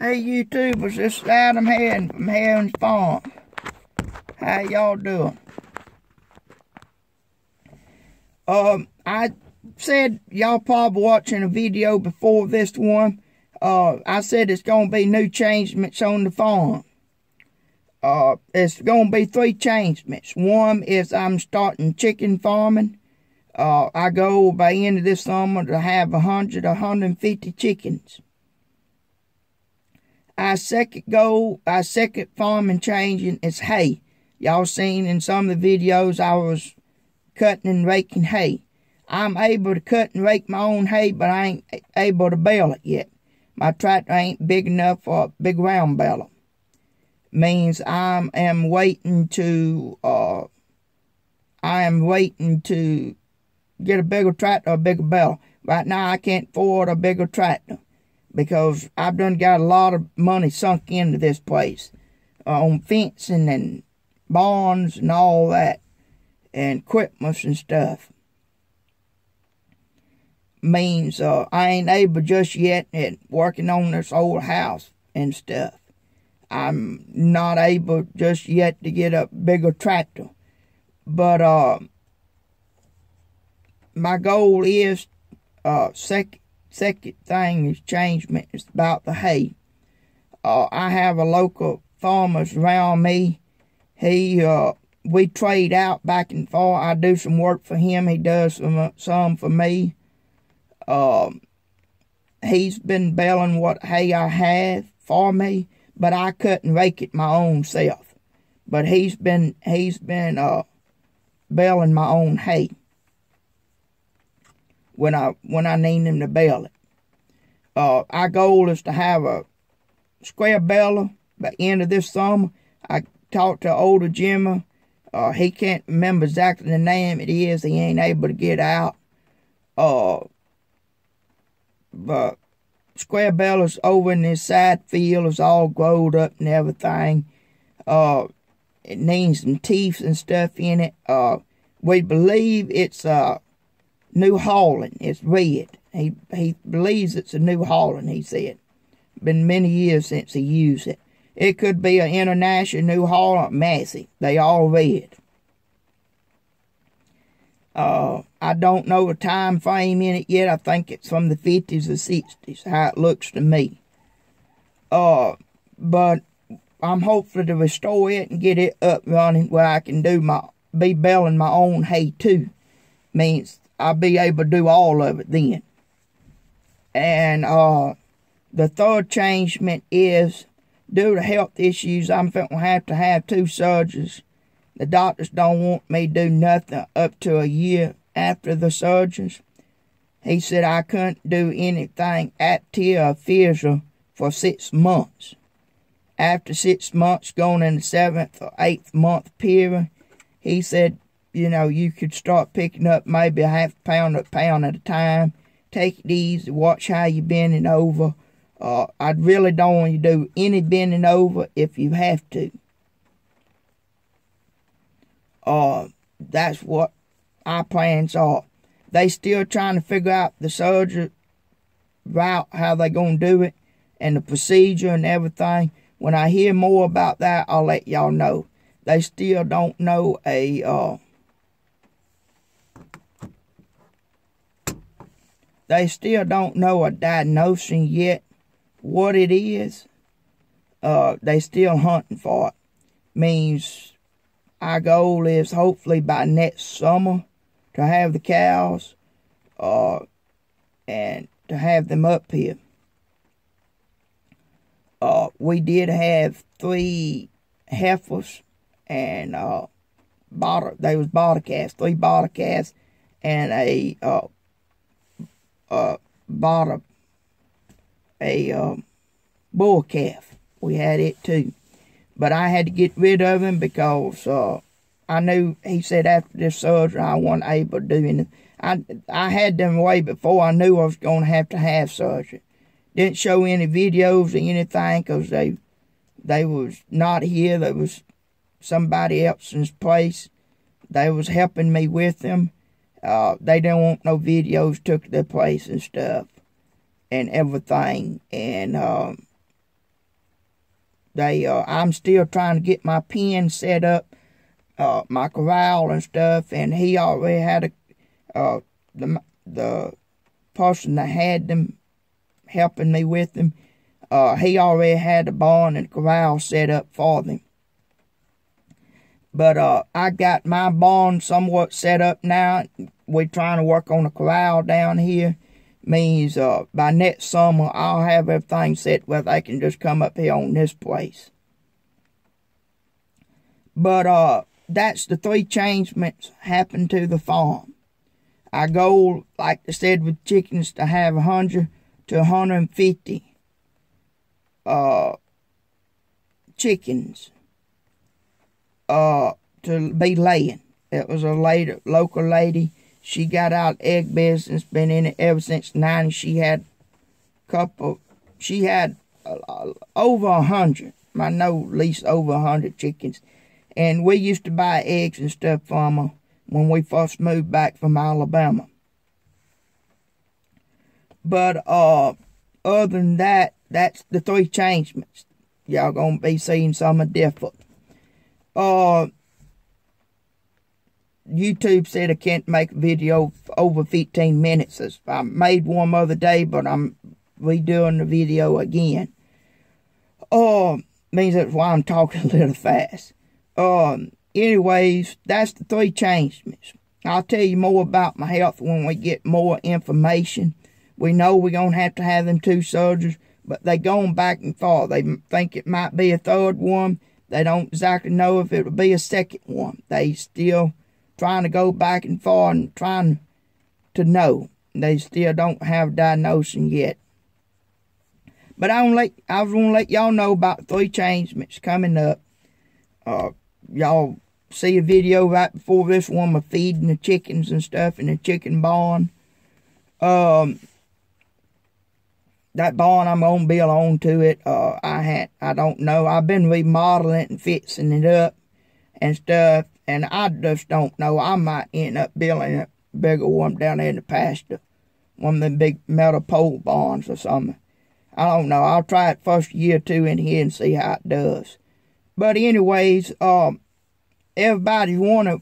Hey YouTubers, this is Adam Heron from Heron's Farm. How y'all doing? I said y'all probably watching a video before this one. I said it's gonna be new changements on the farm. It's gonna be 3 changements. One is I'm starting chicken farming. I go by the end of this summer to have 150 chickens. Our second goal, our second farming changing is hay. Y'all seen in some of the videos I was cutting and raking hay. I'm able to cut and rake my own hay, but I ain't able to bale it yet. My tractor ain't big enough for a big round baler. Means I am waiting to get a bigger tractor, a bigger baler. Right now I can't afford a bigger tractor, because I've done got a lot of money sunk into this place on fencing and barns and all that, and equipment and stuff. Means I ain't able just yet at working on this old house and stuff. I'm not able just yet to get a bigger tractor. But my goal is second thing is changement. It's about the hay. I have a local farmers around me. We trade out back and forth. I do some work for him. He does some for me. He's been baling what hay I have for me, but I cut and rake it my own self. But he's been baling my own hay when I need him to bale it. Our goal is to have a square baler by the end of this summer. I talked to older Jimmy. He can't remember exactly the name it is. He ain't able to get out. But square balers over in this side field is all growed up and everything. It needs some teeth and stuff in it. We believe it's New Holland. It's red. He believes it's a New Holland, he said. Been many years since he used it. It could be an international New Holland, Massey. They all red. I don't know the time frame in it yet. I think it's from the 50s or 60s, how it looks to me. But I'm hopeful to restore it and get it up running where I can be baling my own hay too. Means I'll be able to do all of it then. And the third changement is, due to health issues, I'm going to have 2 surgeries. The doctors don't want me to do nothing up to a year after the surgeries. He said I couldn't do anything active or physical for 6 months. After 6 months, going in the 7th or 8th month period, he said, you know, you could start picking up maybe a half pound or a pound at a time. Take it easy, watch how you're bending over. I really don't want you to do any bending over if you have to. That's what our plans are. They still trying to figure out the surgery route, how they gonna do it, and the procedure and everything. When I hear more about that, I'll let y'all know. They still don't know a diagnosis yet, what it is. They still hunting for it. Means our goal is hopefully by next summer to have the cows and to have them up here. We did have 3 heifers and they was bottle calves, 3 bottle calves and a bull calf. We had it too. But I had to get rid of him because I knew, he said after this surgery I wasn't able to do anything. I had them way before I knew I was going to have surgery. Didn't show any videos or anything because they was not here. There was somebody else's place. They was helping me with them. They didn't want no videos took to their place and stuff and everything. And I'm still trying to get my pen set up, my corral and stuff, and he already had the person that had them helping me with them, he already had the barn and corral set up for them. But I got my barn somewhat set up now. We're trying to work on the corral down here. Means by next summer I'll have everything set where they can just come up here on this place. But that's the 3 changements happened to the farm. Our goal, like I said with chickens, to have 100 to 150 chickens to be laying. It was a local lady. She got out egg business, been in it ever since the 90s. She had over 100. I know at least over 100 chickens. And we used to buy eggs and stuff from her when we first moved back from Alabama. But other than that, that's the 3 changements. Y'all gonna be seeing something different. YouTube said I can't make a video over 15 minutes. I made one the other day, but I'm redoing the video again. Means that's why I'm talking a little fast. Anyways, that's the 3 changements. I'll tell you more about my health when we get more information. We know we're going to have them 2 surgeries, but they going back and forth. They think it might be a 3rd one. They don't exactly know if it'll be a 2nd one. They still trying to go back and forth and trying to know. They still don't have a diagnosis yet. But I was going to let y'all know about 3 changements coming up. Y'all see a video right before this one of feeding the chickens and stuff in the chicken barn. That barn I'm going to build on to it. I don't know. I've been remodeling it and fixing it up and stuff. And I just don't know. I might end up building a bigger one down there in the pasture. One of them big metal pole barns or something. I don't know. I'll try it first year or 2 in here and see how it does. But anyways, everybody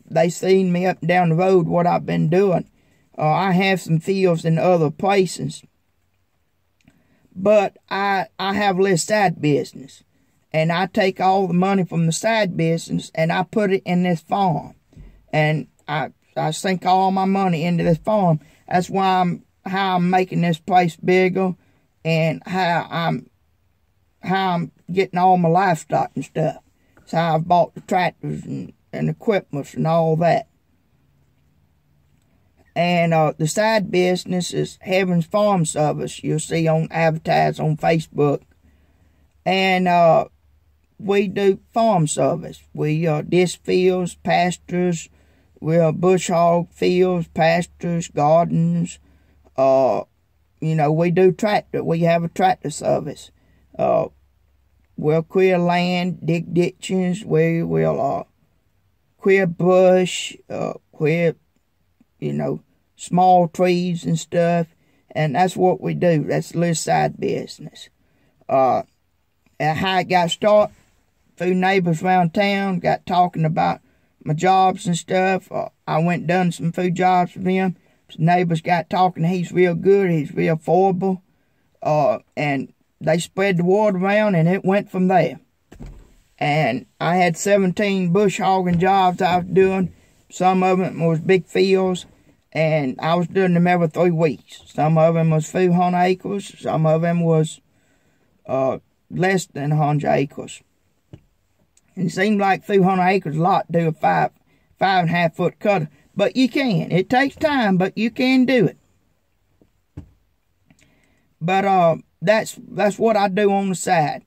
they seen me up and down the road what I've been doing. I have some fields in other places. But I have a little side business. And I take all the money from the side business and I put it in this farm. And I sink all my money into this farm. That's why how I'm making this place bigger and how I'm getting all my livestock and stuff. So I've bought the tractors and equipment and all that. And the side business is Heaven's Farm Service. You'll see advertised on Facebook. And we do farm service. We disc fields, pastures. We bush hog fields, pastures, gardens. We do tractor. We have a tractor service. We'll clear land, dig ditches. We will clear brush, clear, small trees and stuff. And that's what we do. That's a little side business. And how it got started, few neighbors around town got talking about my jobs and stuff. I went and done some food jobs for them. Some neighbors got talking. He's real good. He's real affordable. And they spread the word around, and it went from there. And I had 17 bush hogging jobs I was doing. Some of them was big fields, and I was doing them every 3 weeks. Some of them was a few hundred acres. Some of them was less than 100 acres. And it seemed like a few hundred acres a lot to do a 5.5 foot cutter. But you can. It takes time, but you can do it. But that's what I do on the side.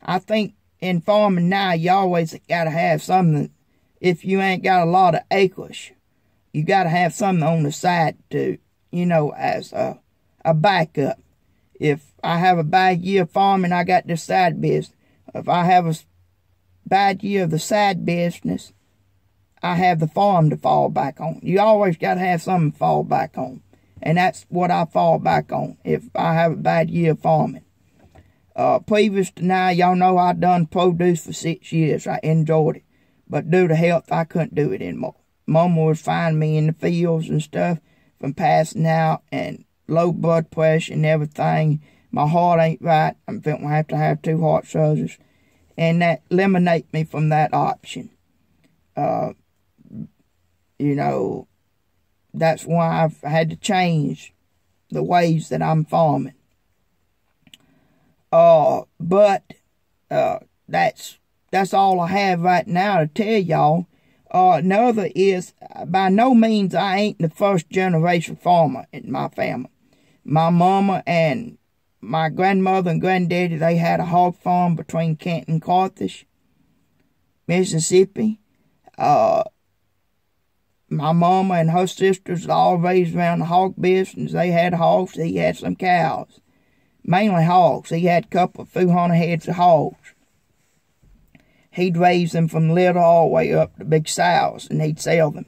I think in farming now, you always got to have something. If you ain't got a lot of acres, you got to have something on the side to, as a backup. If I have a bad year farming, I got this side business. If I have a bad year of the side business, I have the farm to fall back on. You always got to have something to fall back on. And that's what I fall back on if I have a bad year farming. Previous to now, y'all know I done produce for 6 years. I enjoyed it. But due to health, I couldn't do it anymore. Mama was finding me in the fields and stuff from passing out and low blood pressure and everything. My heart ain't right. I'm going to have 2 heart surgeries. And that eliminate me from that option. You know, that's why I've had to change the ways that I'm farming. But that's all I have right now to tell y'all. Another is, by no means I ain't the first generation farmer in my family. My mama and my grandmother and granddaddy, they had a hog farm between Canton and Carthage, Mississippi. My mama and her sisters all raised around the hog business. They had hogs. He had some cows. Mainly hogs. He had a few hundred heads of hogs. He'd raise them from little all the way up to big sows, and he'd sell them.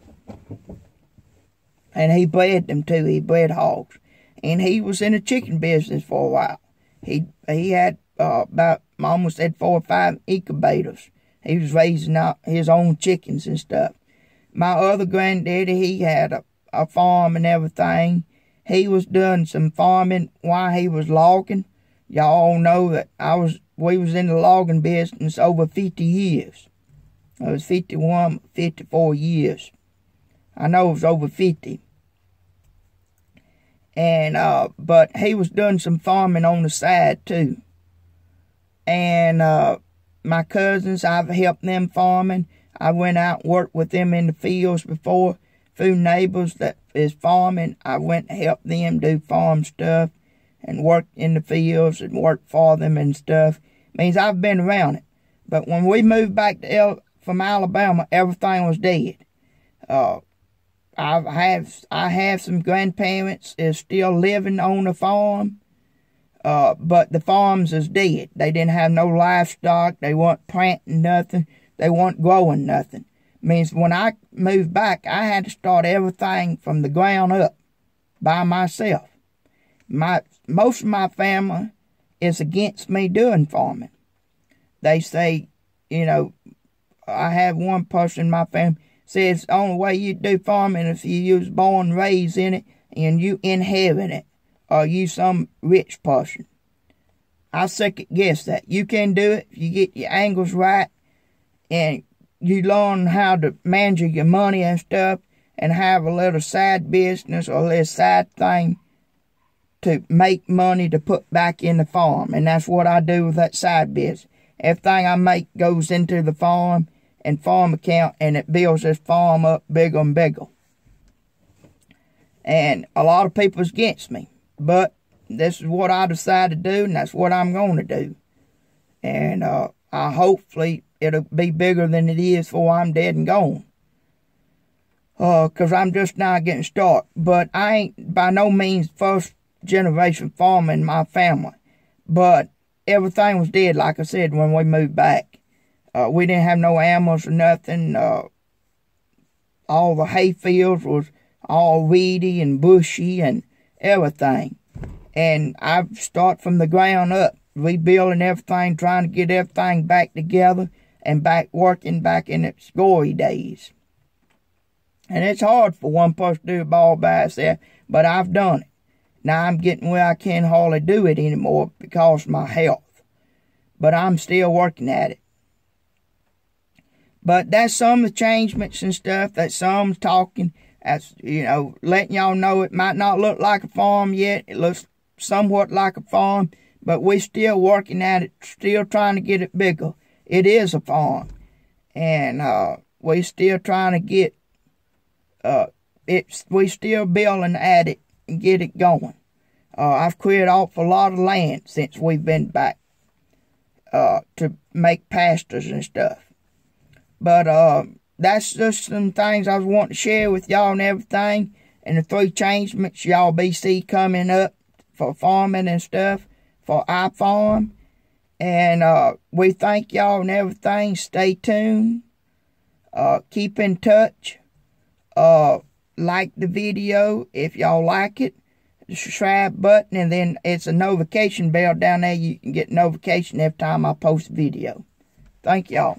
And he bred them too. He bred hogs. And he was in the chicken business for a while. He had about, Mama said, 4 or 5 incubators. He was raising out his own chickens and stuff. My other granddaddy, he had a farm and everything. He was doing some farming while he was logging. Y'all know that we was in the logging business over 50 years. It was 51, 54 years. I know it was over 50. And, but he was doing some farming on the side too. And, my cousins, I've helped them farming. I went out and worked with them in the fields before. Few neighbors that is farming, I went and helped them do farm stuff and worked in the fields and worked for them and stuff. Means I've been around it. But when we moved back from Alabama, everything was dead. I have some grandparents is still living on the farm, but the farms is dead. They didn't have no livestock. They weren't planting nothing. They weren't growing nothing. Means when I moved back, I had to start everything from the ground up by myself. Most of my family is against me doing farming. They say, you know, I have one person in my family says the only way you do farming is if you was born and raised in it and you inherit it, or you some rich person. I second guess that. You can do it if you get your angles right and you learn how to manage your money and stuff and have a little side business or a little side thing to make money to put back in the farm. And that's what I do with that side business. Everything I make goes into the farm and farm account, and it builds this farm up bigger and bigger. And a lot of people's against me, but this is what I decided to do, and that's what I'm going to do. And I hopefully it'll be bigger than it is before I'm dead and gone. Because I'm just now getting started. But I ain't by no means first generation farmer in my family. But everything was dead, like I said, when we moved back. We didn't have no animals or nothing. All the hay fields was all weedy and bushy and everything. And I've started from the ground up, rebuilding everything, trying to get everything back together and working back in its glory days. And it's hard for one person to do it all by itself, but I've done it. Now I'm getting where I can't hardly do it anymore because of my health. But I'm still working at it. But that's some of the changements and stuff that some's talking. That's, you know, letting y'all know it might not look like a farm yet. It looks somewhat like a farm, but we're still working at it, still trying to get it bigger. It is a farm. And we're still trying to get we still building at it and get it going. I've cleared off a lot of land since we've been back to make pastures and stuff. But that's just some things I was wanting to share with y'all and everything. And the 3 changements y'all see coming up for farming and stuff for our farm. And we thank y'all and everything. Stay tuned. Keep in touch. Like the video if y'all like it. the subscribe button, and then it's a notification bell down there. You can get notification every time I post a video. Thank y'all.